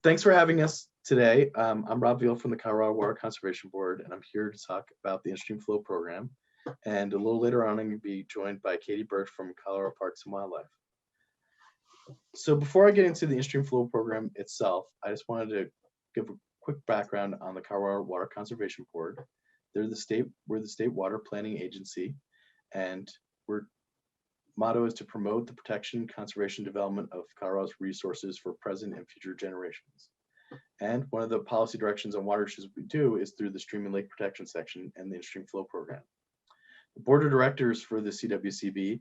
Thanks for having us today. I'm Rob Viehl from the Colorado Water Conservation Board, and I'm here to talk about the Instream Flow program. And a little later on, I'm going to be joined by Katie Birch from Colorado Parks and Wildlife. So before I get into the Instream Flow program itself, I just wanted to give a quick background on the Colorado Water Conservation Board. We're the state water planning agency, and our motto is to promote the protection, conservation, development of Colorado's resources for present and future generations. And one of the policy directions on watersheds we do is through the Stream and Lake Protection section and the Instream Flow program. The board of directors for the CWCB,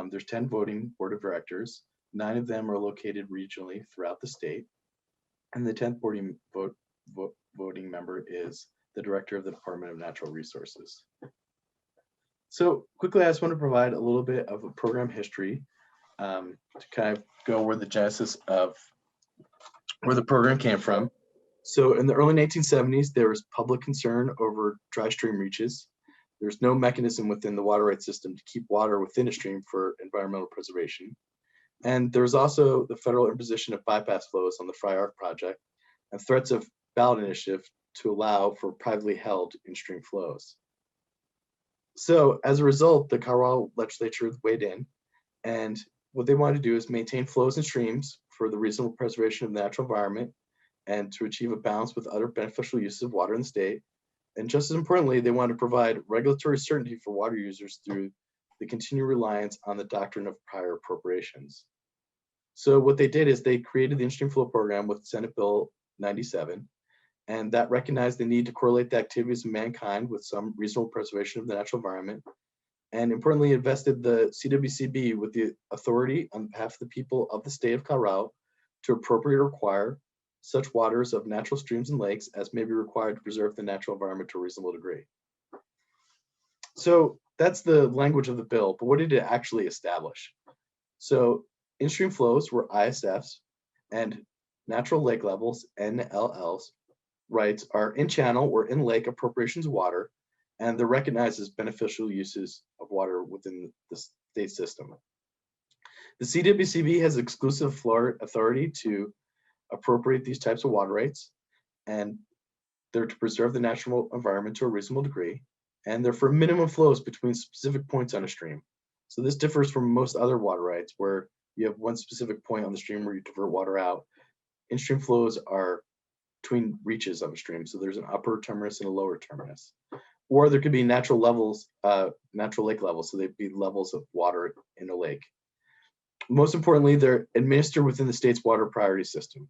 there's 10 voting board of directors. 9 of them are located regionally throughout the state. And the 10th voting member is the director of the Department of Natural Resources. So quickly, I just want to provide a little bit of a program history to kind of go where the genesis of where the program came from. So in the early 1970s, there was public concern over dry stream reaches. There's no mechanism within the water rights system to keep water within a stream for environmental preservation. And there was also the federal imposition of bypass flows on the Fry Arc project and threats of ballot initiative to allow for privately held in-stream flows. So as a result, the Colorado legislature weighed in, and what they wanted to do is maintain flows in streams for the reasonable preservation of the natural environment and to achieve a balance with other beneficial uses of water in the state. And just as importantly, they wanted to provide regulatory certainty for water users through the continued reliance on the doctrine of prior appropriations. So what they did is they created the Instream Flow program with Senate Bill 97, and that recognized the need to correlate the activities of mankind with some reasonable preservation of the natural environment. And importantly, invested the CWCB with the authority on behalf of the people of the state of Colorado to appropriate or require such waters of natural streams and lakes as may be required to preserve the natural environment to a reasonable degree. So that's the language of the bill, but what did it actually establish? So in-stream flows were ISFs, and natural lake levels, NLLs, rights are in channel or in lake appropriations of water, and they're recognized as beneficial uses of water within the state system. The CWCB has exclusive authority to appropriate these types of water rights, and they're to preserve the natural environment to a reasonable degree, and they're for minimum flows between specific points on a stream. So this differs from most other water rights where you have one specific point on the stream where you divert water out. In-stream flows are between reaches of a stream. So there's an upper terminus and a lower terminus. Or there could be natural levels, natural lake levels. So they'd be levels of water in a lake. Most importantly, they're administered within the state's water priority system.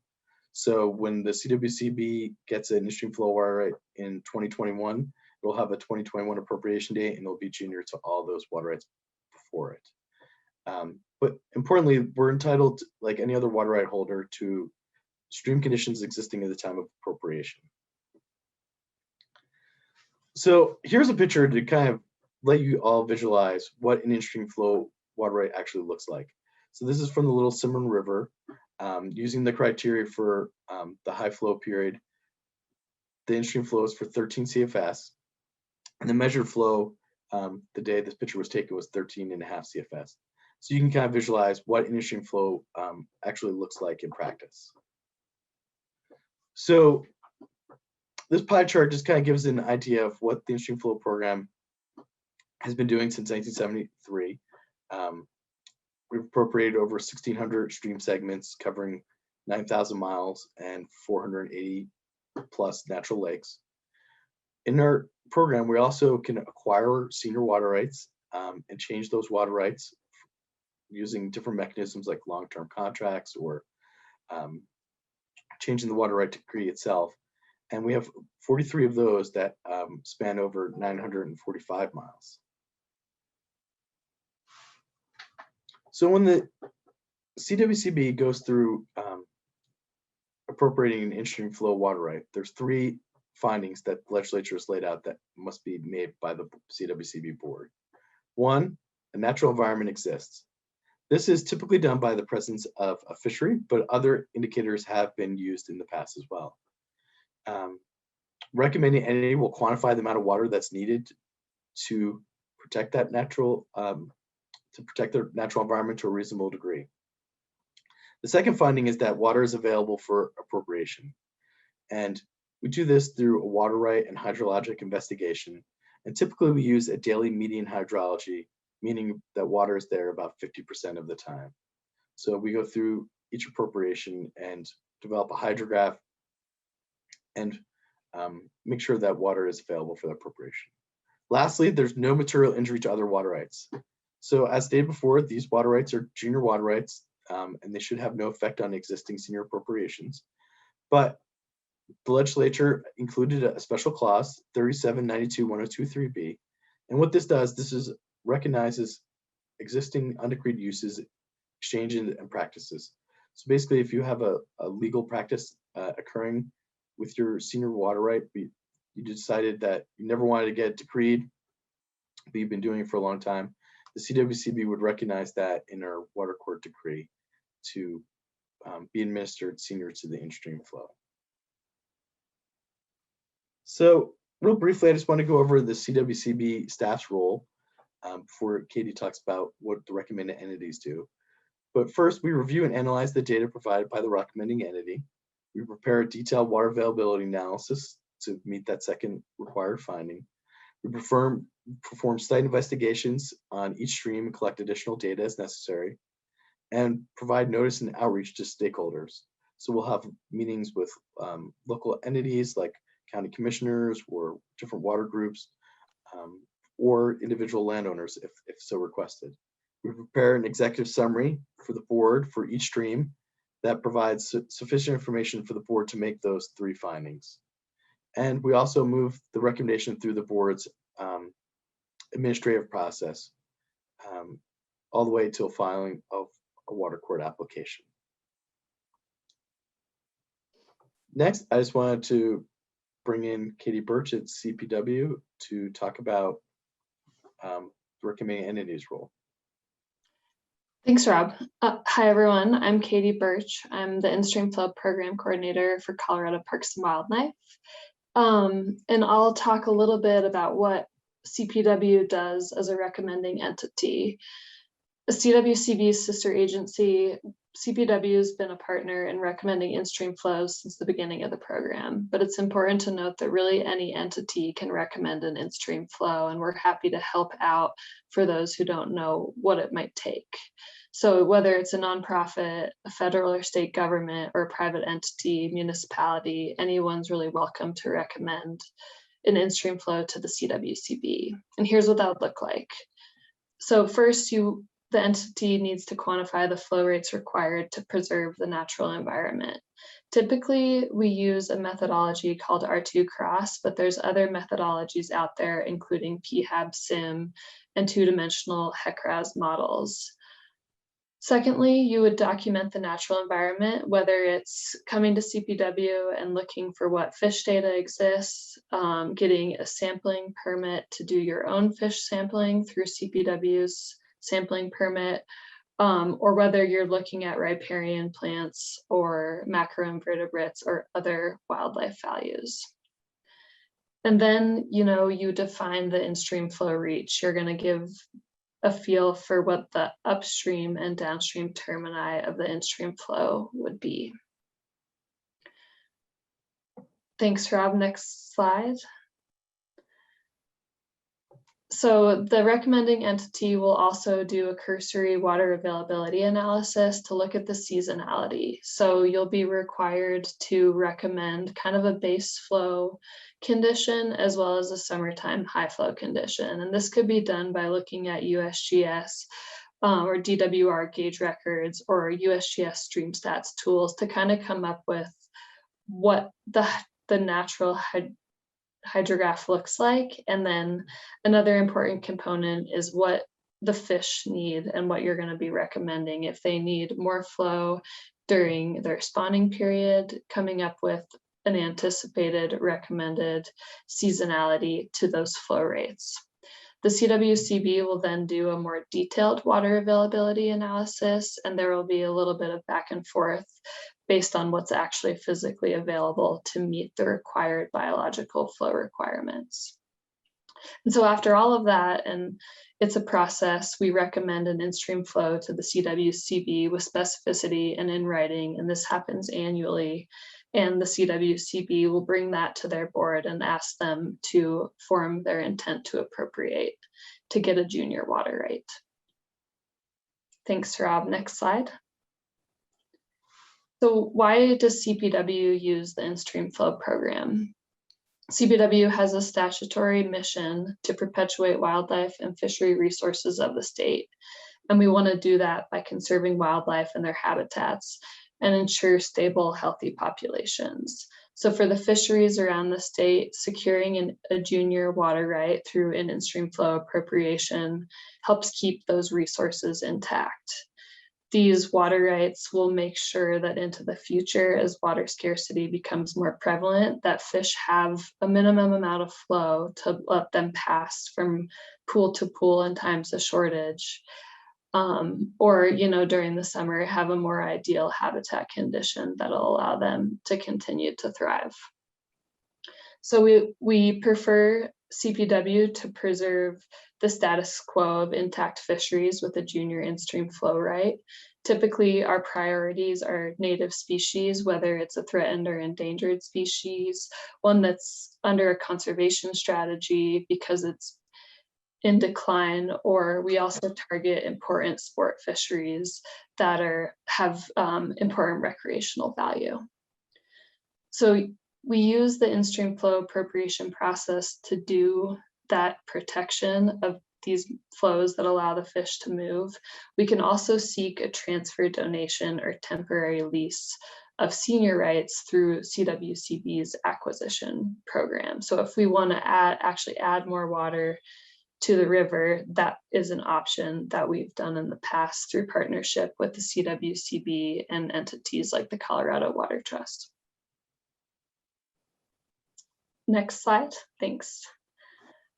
So when the CWCB gets an in-stream flow water right in 2021, it'll have a 2021 appropriation date, and it'll be junior to all those water rights before it. But importantly, we're entitled, like any other water right holder, to stream conditions existing at the time of appropriation. So here's a picture to kind of let you all visualize what an in-stream flow water right actually looks like. So this is from the Little Cimarron River, using the criteria for the high flow period. The in-stream flow is for 13 CFS, and the measured flow the day this picture was taken was 13.5 CFS. So you can kind of visualize what an in-stream flow actually looks like in practice. So this pie chart just kind of gives an idea of what the in-stream flow program has been doing since 1973. We've appropriated over 1,600 stream segments covering 9,000 miles and 480 plus natural lakes. In our program, we also can acquire senior water rights and change those water rights using different mechanisms like long-term contracts or changing the water right decree itself. And we have 43 of those that span over 945 miles. So when the CWCB goes through appropriating an in-stream flow water right, there's 3 findings that the legislature has laid out that must be made by the CWCB board. 1, a natural environment exists. This is typically done by the presence of a fishery, but other indicators have been used in the past as well. Recommending entity will quantify the amount of water that's needed to protect that natural, to protect the natural environment to a reasonable degree. The second finding is that water is available for appropriation. And we do this through a water right and hydrologic investigation. And typically we use a daily median hydrology, meaning that water is there about 50% of the time. So we go through each appropriation and develop a hydrograph and make sure that water is available for the appropriation. Lastly, there's no material injury to other water rights. So as stated before, these water rights are junior water rights, and they should have no effect on existing senior appropriations. But the legislature included a special clause, 3792-1023B. And what this does, recognizes existing undecreed uses, exchanges, and practices. So basically, if you have a legal practice occurring with your senior water right, you decided that you never wanted to get decreed, but you've been doing it for a long time, the CWCB would recognize that in our water court decree to be administered senior to the in-stream flow. So real briefly, I just want to go over the CWCB staff's role before Katie talks about what the recommended entities do. But first, we review and analyze the data provided by the recommending entity. We prepare a detailed water availability analysis to meet that second required finding. We perform site investigations on each stream and collect additional data as necessary, and provide notice and outreach to stakeholders. So we'll have meetings with local entities like county commissioners or different water groups, or individual landowners if so requested. We prepare an executive summary for the board for each stream that provides sufficient information for the board to make those 3 findings. And we also move the recommendation through the board's administrative process all the way till filing of a water court application. Next, I just wanted to bring in Katie Birch at CPW to talk about the recommending entities role. Thanks, Rob. Hi, everyone. I'm Katie Birch. I'm the In-Stream Flow Program Coordinator for Colorado Parks and Wildlife. And I'll talk a little bit about what CPW does as a recommending entity. A CWCB's sister agency, CPW has been a partner in recommending in-stream flows since the beginning of the program, but it's important to note that really any entity can recommend an in-stream flow, and we're happy to help out for those who don't know what it might take. So whether it's a nonprofit, a federal or state government, or a private entity, municipality, anyone's really welcome to recommend an in-stream flow to the CWCB. And here's what that would look like. So first, the entity needs to quantify the flow rates required to preserve the natural environment. Typically, we use a methodology called R2 cross, but there's other methodologies out there, including PHAB-SIM and 2-dimensional HEC-RAS models. Secondly, you would document the natural environment, whether it's coming to CPW and looking for what fish data exists, getting a sampling permit to do your own fish sampling through CPW's sampling permit, or whether you're looking at riparian plants or macroinvertebrates or other wildlife values. And then, you define the in-stream flow reach. You're going to give a feel for what the upstream and downstream termini of the in-stream flow would be. Thanks, Rob. Next slide. So the recommending entity will also do a cursory water availability analysis to look at the seasonality. So you'll be required to recommend kind of a base flow condition as well as a summertime high flow condition. And this could be done by looking at USGS or DWR gauge records or USGS stream stats tools to kind of come up with what the natural hydrograph looks like. And then another important component is what the fish need and what you're going to be recommending. If they need more flow during their spawning period, coming up with an anticipated recommended seasonality to those flow rates. The CWCB will then do a more detailed water availability analysis, and there will be a little bit of back and forth based on what's actually physically available to meet the required biological flow requirements. And so after all of that, and it's a process, we recommend an in-stream flow to the CWCB with specificity and in writing, and this happens annually. And the CWCB will bring that to their board and ask them to form their intent to appropriate to get a junior water right. Thanks, Rob. Next slide. So why does CPW use the in-stream flow program? CPW has a statutory mission to perpetuate wildlife and fishery resources of the state. And we want to do that by conserving wildlife and their habitats and ensure stable, healthy populations. So for the fisheries around the state, securing a junior water right through an in-stream flow appropriation helps keep those resources intact. These water rights will make sure that into the future, as water scarcity becomes more prevalent, that fish have a minimum amount of flow to let them pass from pool to pool in times of shortage. Or, during the summer, have a more ideal habitat condition that'll allow them to continue to thrive. So we prefer CPW to preserve the status quo of intact fisheries with a junior in-stream flow right. Typically, our priorities are native species, whether it's a threatened or endangered species, one that's under a conservation strategy because it's in decline, or we also target important sport fisheries that have important recreational value. So we use the in-stream flow appropriation process to do that protection of these flows that allow the fish to move. We can also seek a transfer, donation, or temporary lease of senior rights through CWCB's acquisition program. So if we want to actually add more water to the river, that is an option that we've done in the past through partnership with the CWCB and entities like the Colorado Water Trust. Next slide, thanks.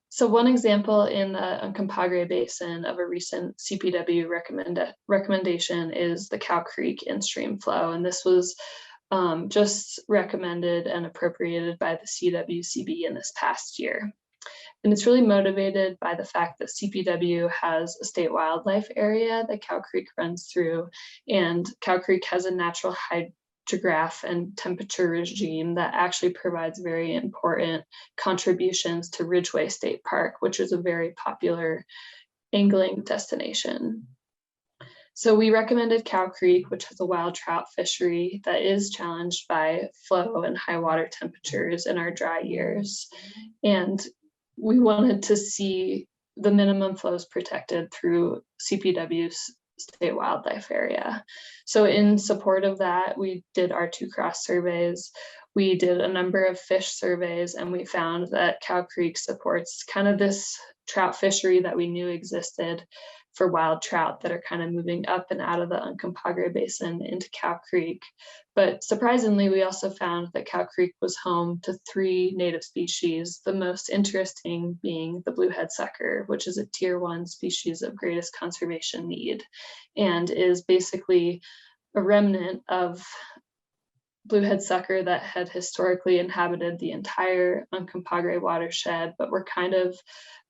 So one example in the Uncompahgre Basin of a recent CPW recommendation is the Cow Creek in-stream flow. And this was just recommended and appropriated by the CWCB in this past year. And it's really motivated by the fact that CPW has a state wildlife area that Cow Creek runs through, and Cow Creek has a natural hydrograph and temperature regime that actually provides very important contributions to Ridgway State Park, which is a very popular angling destination. So we recommended Cow Creek, which has a wild trout fishery that is challenged by flow and high water temperatures in our dry years. And we wanted to see the minimum flows protected through CPW's state wildlife area. So in support of that, we did our 2 cross surveys. We did a number of fish surveys, and we found that Cow Creek supports kind of this trout fishery that we knew existed for wild trout that are kind of moving up and out of the Uncompahgre Basin into Cow Creek. But surprisingly, we also found that Cow Creek was home to 3 native species, the most interesting being the bluehead sucker, which is a tier 1 species of greatest conservation need, and is basically a remnant of bluehead sucker that had historically inhabited the entire Uncompahgre watershed, but were kind of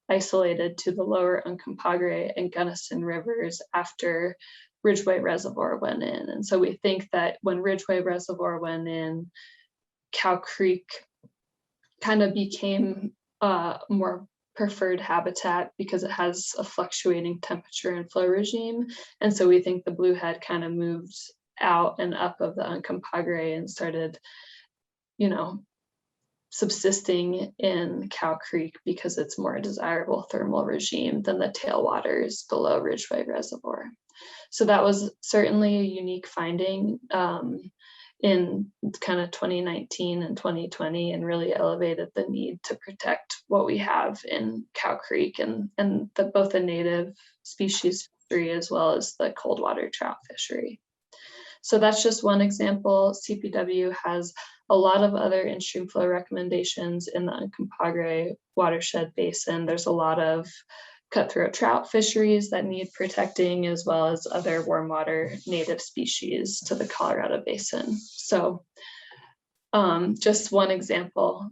isolated to the lower Uncompahgre and Gunnison rivers after Ridgway Reservoir went in. And so we think that when Ridgway Reservoir went in, Cow Creek kind of became a more preferred habitat because it has a fluctuating temperature and flow regime. And so we think the bluehead kind of moved out and up of the Uncompahgre and started, subsisting in Cow Creek because it's more desirable thermal regime than the tailwaters below Ridgway Reservoir. So that was certainly a unique finding in kind of 2019 and 2020, and really elevated the need to protect what we have in Cow Creek and both the native species fishery as well as the cold water trout fishery. So that's just one example. CPW has a lot of other in-stream flow recommendations in the Uncompahgre watershed basin. There's a lot of cutthroat trout fisheries that need protecting, as well as other warm water native species to the Colorado basin. So just one example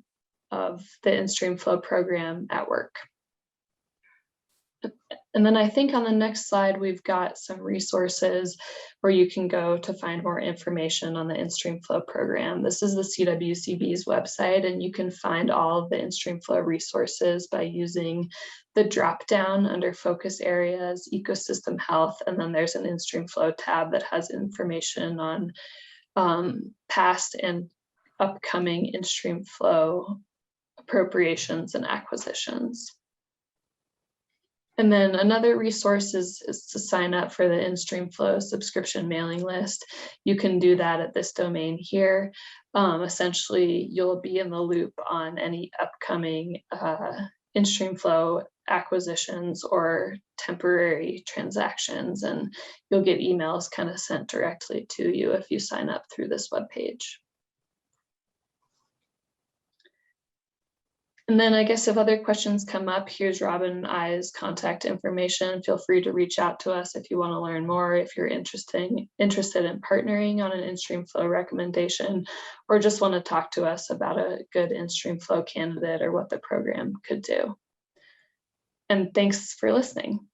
of the in-stream flow program at work. And then I think on the next slide, we've got some resources where you can go to find more information on the Instream Flow program. This is the CWCB's website, and you can find all of the Instream Flow resources by using the drop down under focus areas, ecosystem health, and then there's an Instream Flow tab that has information on past and upcoming Instream Flow appropriations and acquisitions. And then another resource is to sign up for the Instream Flow subscription mailing list. You can do that at this domain here. Essentially, you'll be in the loop on any upcoming Instream Flow acquisitions or temporary transactions, and you'll get emails kind of sent directly to you if you sign up through this webpage. And then I guess if other questions come up, here's Robin and I's contact information. Feel free to reach out to us if you want to learn more, if you're interested in partnering on an Instream Flow recommendation, or just want to talk to us about a good Instream Flow candidate or what the program could do. And thanks for listening.